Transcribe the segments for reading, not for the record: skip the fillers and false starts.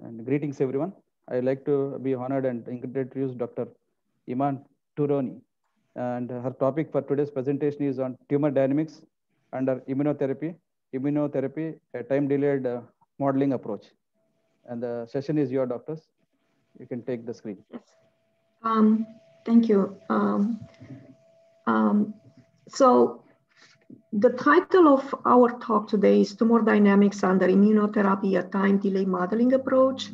And greetings, everyone. I'd like to be honored and introduce Dr. Iman Turoni. And her topic for today's presentation is on tumor dynamics under immunotherapy. Immunotherapy, a time-delayed modeling approach. And the session is your doctors. You can take the screen. Yes. Thank you. So the title of our talk today is Tumor Dynamics under Immunotherapy, a Time Delay Modeling Approach.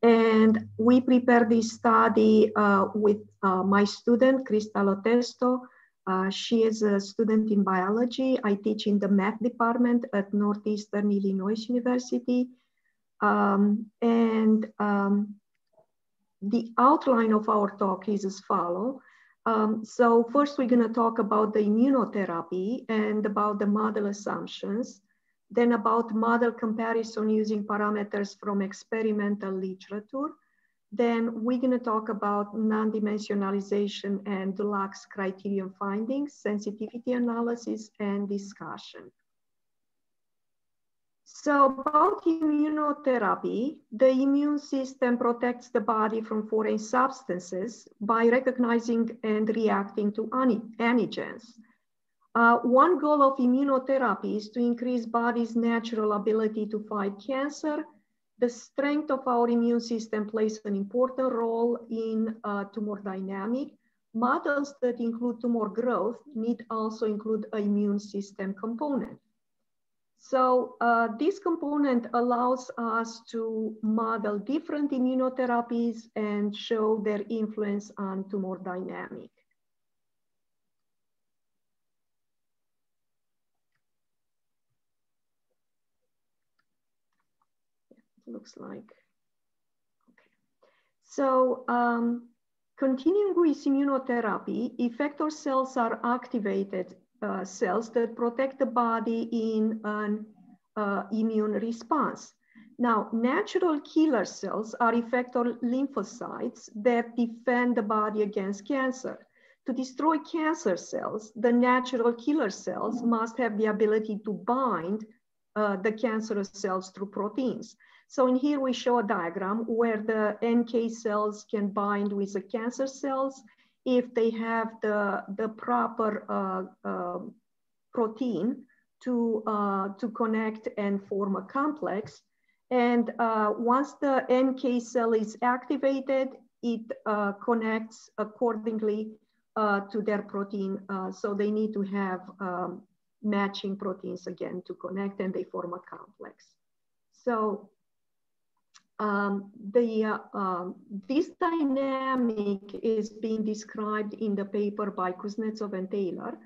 And we prepared this study with my student, Krista Lotesto. She is a student in biology. I teach in the math department at Northeastern Illinois University. The outline of our talk is as follows. So first we're gonna talk about the immunotherapy and about the model assumptions, then about model comparison using parameters from experimental literature. Then we're gonna talk about non-dimensionalization and deluxe criterion findings, sensitivity analysis, and discussion. So about immunotherapy, the immune system protects the body from foreign substances by recognizing and reacting to antigens. One goal of immunotherapy is to increase body's natural ability to fight cancer. The strength of our immune system plays an important role in tumor dynamic. Models that include tumor growth need also include an immune system component. So this component allows us to model different immunotherapies and show their influence on tumor dynamic. It looks like, okay. So continuing with immunotherapy, effector cells are activated cells that protect the body in an immune response. Now, natural killer cells are effector lymphocytes that defend the body against cancer. To destroy cancer cells, the natural killer cells must have the ability to bind the cancerous cells through proteins. So in here we show a diagram where the NK cells can bind with the cancer cells if they have the proper protein to connect and form a complex. And once the NK cell is activated, it connects accordingly to their protein. So they need to have matching proteins again to connect, and they form a complex. So this dynamic is being described in the paper by Kuznetsov and Taylor,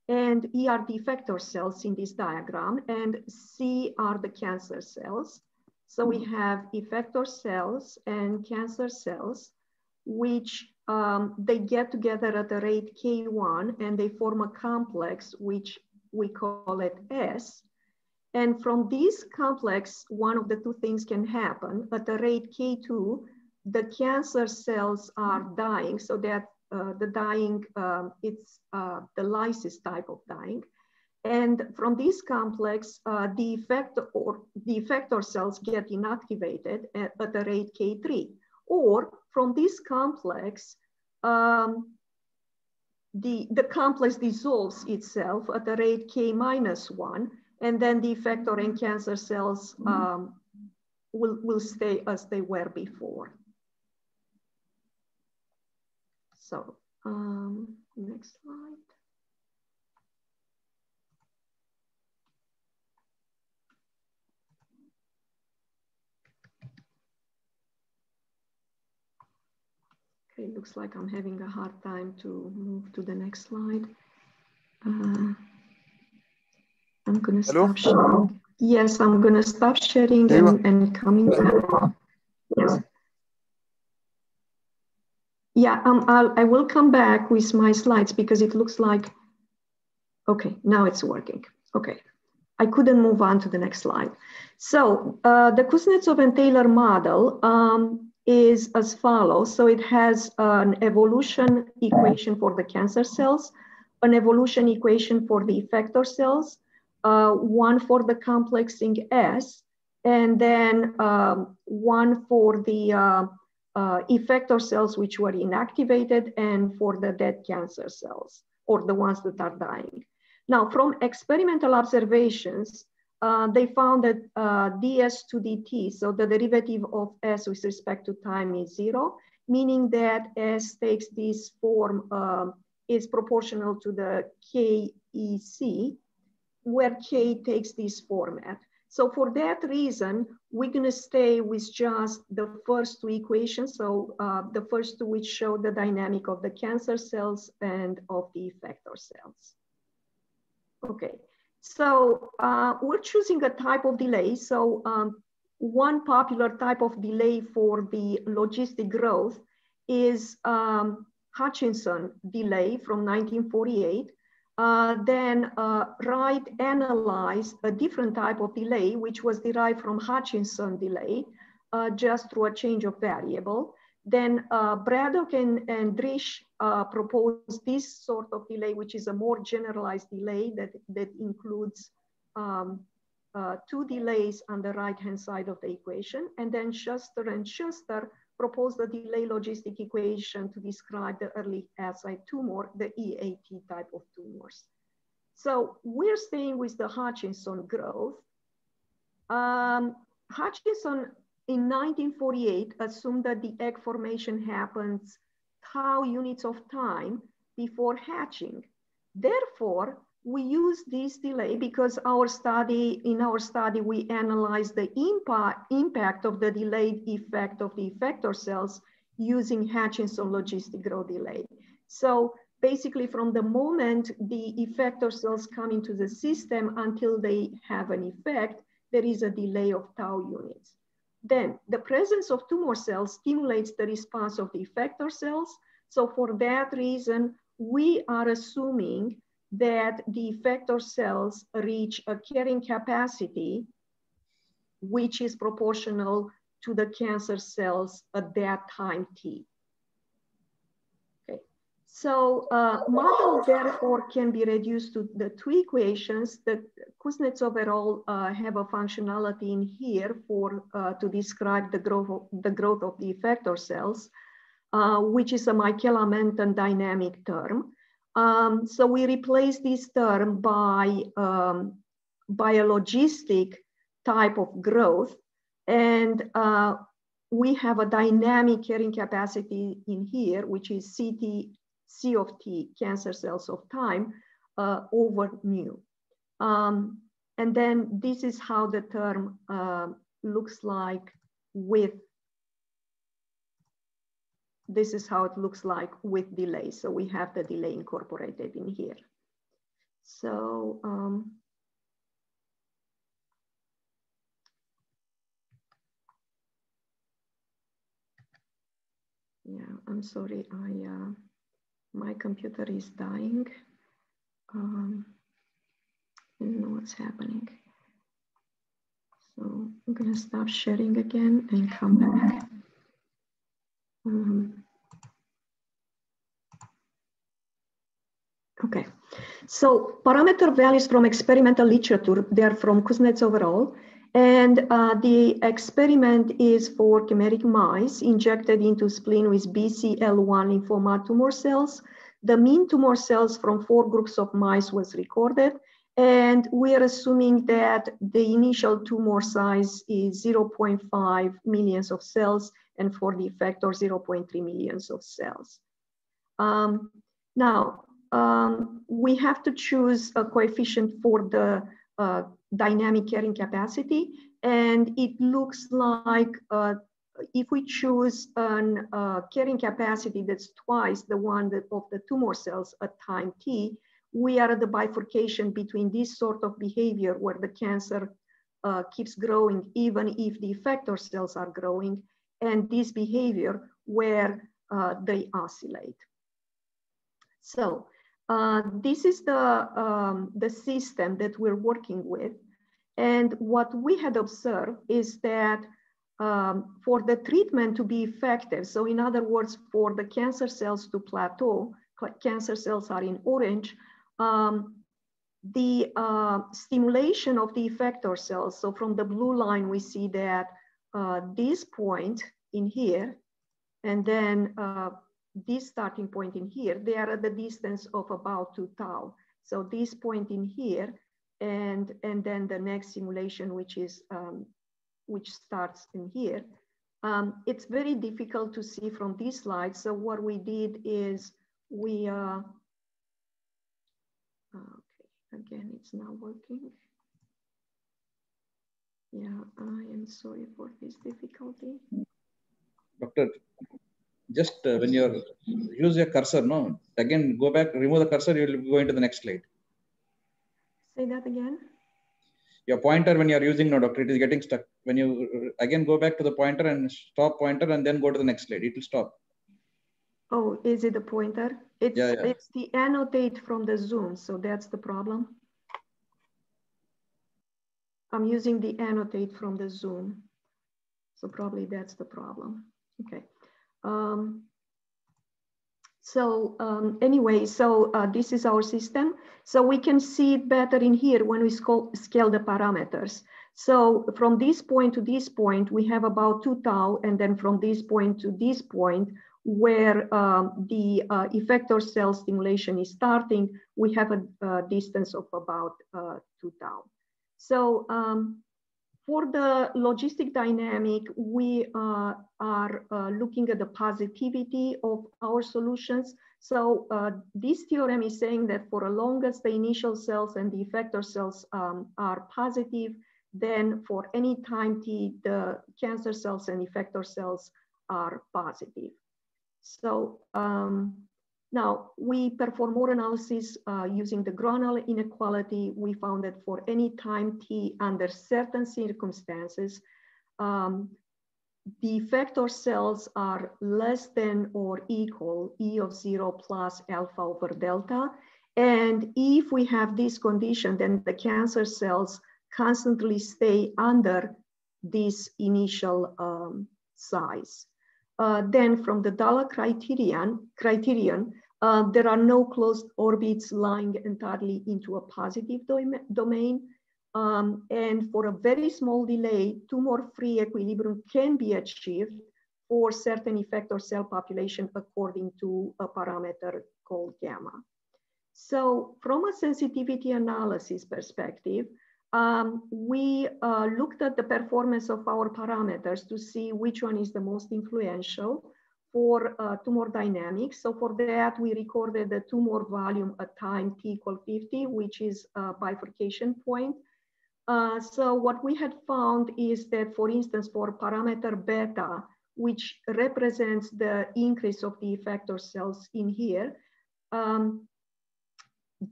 and E are the effector cells in this diagram, and C are the cancer cells. So we have effector cells and cancer cells, which they get together at the rate K1, and they form a complex, which we call it S. And from this complex, one of the two things can happen. At the rate K2, the cancer cells are dying, so that the dying, it's the lysis type of dying. And from this complex, the effector cells get inactivated at the rate K3. Or from this complex, the complex dissolves itself at the rate K-1, and then the effector and cancer cells will stay as they were before. So next slide. Okay, looks like I'm having a hard time to move to the next slide. I'm gonna stop sharing. Yes, I'm gonna stop sharing and coming back. Yes. Yeah, I will come back with my slides because it looks like, okay, now it's working. Okay, I couldn't move on to the next slide. So the Kuznetsov and Taylor model is as follows. So it has an evolution equation for the cancer cells, an evolution equation for the effector cells, one for the complexing S, and then one for the effector cells which were inactivated, and for the dead cancer cells, or the ones that are dying. Now, from experimental observations, they found that ds to dt, so the derivative of s with respect to time is 0, meaning that s takes this form, is proportional to the KEC, where K takes this format. So for that reason, we're gonna stay with just the first two equations. So the first two which show the dynamic of the cancer cells and of the effector cells. Okay, so we're choosing a type of delay. So one popular type of delay for the logistic growth is Hutchinson delay from 1948. Then Wright analyzed a different type of delay, which was derived from Hutchinson delay, just through a change of variable. Then Braddock and Drish proposed this sort of delay, which is a more generalized delay that includes two delays on the right-hand side of the equation. And then Schuster and Schuster proposed the delay logistic equation to describe the early SI tumor, the EAT type of tumors. So we're staying with the Hutchinson growth. Hutchinson in 1948 assumed that the egg formation happens tau units of time before hatching. Therefore, we use this delay because in our study, we analyzed the impact of the delayed effect of the effector cells using Hutchinson logistic growth delay. So basically from the moment the effector cells come into the system until they have an effect, there is a delay of tau units. Then the presence of tumor cells stimulates the response of the effector cells. So for that reason, we are assuming that the effector cells reach a carrying capacity, which is proportional to the cancer cells at that time t. Okay, so model therefore can be reduced to the two equations. The Kuznetsov et al. Have a functionality in here for to describe the growth of the effector cells, which is a Michaela-Menten dynamic term. So we replace this term by a logistic type of growth, and we have a dynamic carrying capacity in here, which is C of t, cancer cells of time, over mu. And then this is how the term looks like with this is how it looks like with delay. So we have the delay incorporated in here. So yeah, I'm sorry, my computer is dying. I don't know what's happening. So I'm gonna stop sharing again and come back. Okay, so parameter values from experimental literature, they're from Kuznetsov et al. And the experiment is for chimeric mice injected into spleen with BCL1 lymphoma tumor cells. The mean tumor cells from 4 groups of mice was recorded. And we are assuming that the initial tumor size is 0.5 millions of cells, and for the effector, 0.3 millions of cells. Now, we have to choose a coefficient for the dynamic carrying capacity. And it looks like if we choose a carrying capacity that's twice the one of the tumor cells at time t, we are at the bifurcation between this sort of behavior where the cancer keeps growing even if the effector cells are growing, and this behavior where they oscillate. So this is the system that we're working with. And what we had observed is that for the treatment to be effective, so in other words, for the cancer cells to plateau, cancer cells are in orange, the stimulation of the effector cells. So from the blue line, we see that this point in here, and then this starting point in here, they are at the distance of about 2 tau. So this point in here, and then the next simulation, which is which starts in here. It's very difficult to see from this slide. So what we did is we, okay, again, it's not working. Yeah, I am sorry for this difficulty. Doctor, just when you're use your cursor, no, again, go back, remove the cursor, you will go into the next slide. Say that again. Your pointer, when you're using, no, doctor, it is getting stuck. When you again go back to the pointer and stop pointer and then go to the next slide, it will stop. Oh, is it the pointer? It's, it's the annotate from the Zoom, so that's the problem. I'm using the annotate from the Zoom, so probably that's the problem. Okay. Anyway, this is our system. So we can see it better in here when we scale the parameters. So from this point to this point, we have about 2 tau, and then from this point to this point, where the effector cell stimulation is starting, we have a distance of about 2 tau. So for the logistic dynamic, we are looking at the positivity of our solutions. So this theorem is saying that for as long as the initial cells and the effector cells are positive, then for any time t, the cancer cells and effector cells are positive. So now we perform more analysis using the Gronal inequality. We found that for any time t under certain circumstances, the effector cells are less than or equal E of 0 plus alpha over delta. And if we have this condition, then the cancer cells constantly stay under this initial size. Then from the Dalla criterion, there are no closed orbits lying entirely into a positive domain. And for a very small delay, tumor-free equilibrium can be achieved for certain effector cell population according to a parameter called gamma. So from a sensitivity analysis perspective, we looked at the performance of our parameters to see which one is the most influential for tumor dynamics. So for that, we recorded the tumor volume at time t equal 50, which is a bifurcation point. So what we had found is that, for instance, for parameter beta, which represents the increase of the effector cells in here,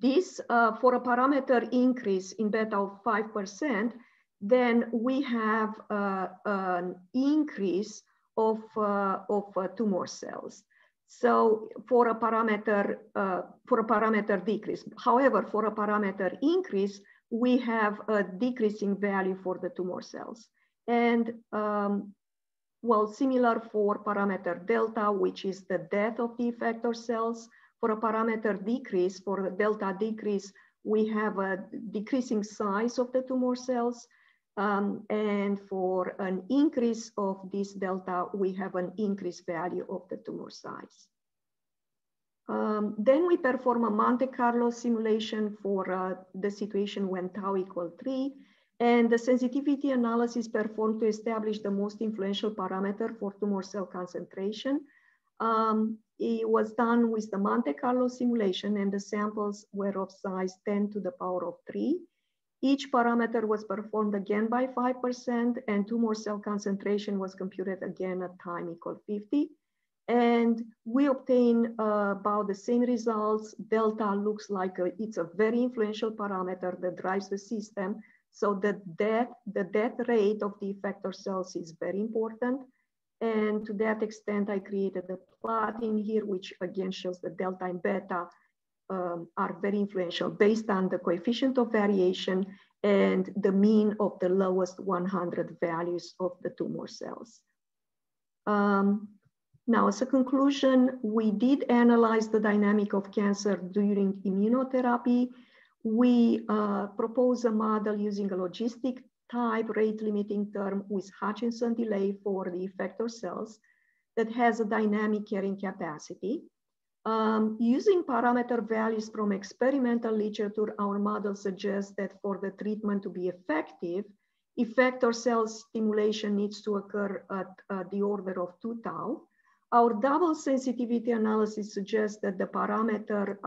this for a parameter increase in beta of 5%, then we have an increase of tumor cells. So for a parameter decrease. However, for a parameter increase, we have a decreasing value for the tumor cells. And well, similar for parameter delta, which is the death of the effector cells. For a parameter decrease, for the delta decrease, we have a decreasing size of the tumor cells. And for an increase of this delta, we have an increased value of the tumor size. Then we perform a Monte Carlo simulation for the situation when tau equal 3. And the sensitivity analysis performed to establish the most influential parameter for tumor cell concentration. It was done with the Monte Carlo simulation, and the samples were of size 10 to the power of 3. Each parameter was performed again by 5%, and tumor cell concentration was computed again at time equal 50. And we obtain about the same results. Delta looks like it's a very influential parameter that drives the system. So the death rate of the effector cells is very important. And to that extent, I created a plot in here, which again shows the delta and beta are very influential based on the coefficient of variation and the mean of the lowest 100 values of the tumor cells. Now, as a conclusion, we did analyze the dynamic of cancer during immunotherapy. We propose a model using a logistic type rate limiting term with Hutchinson delay for the effector cells that has a dynamic carrying capacity. Using parameter values from experimental literature, our model suggests that for the treatment to be effective, effector cell stimulation needs to occur at the order of 2 tau. Our double sensitivity analysis suggests that the parameters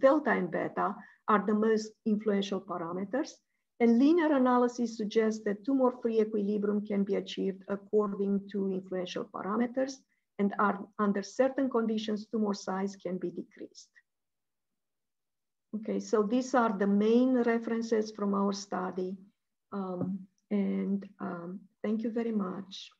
delta and beta are the most influential parameters. And linear analysis suggests that tumor-free equilibrium can be achieved according to influential parameters, and under certain conditions, tumor size can be decreased. Okay, so these are the main references from our study. Thank you very much.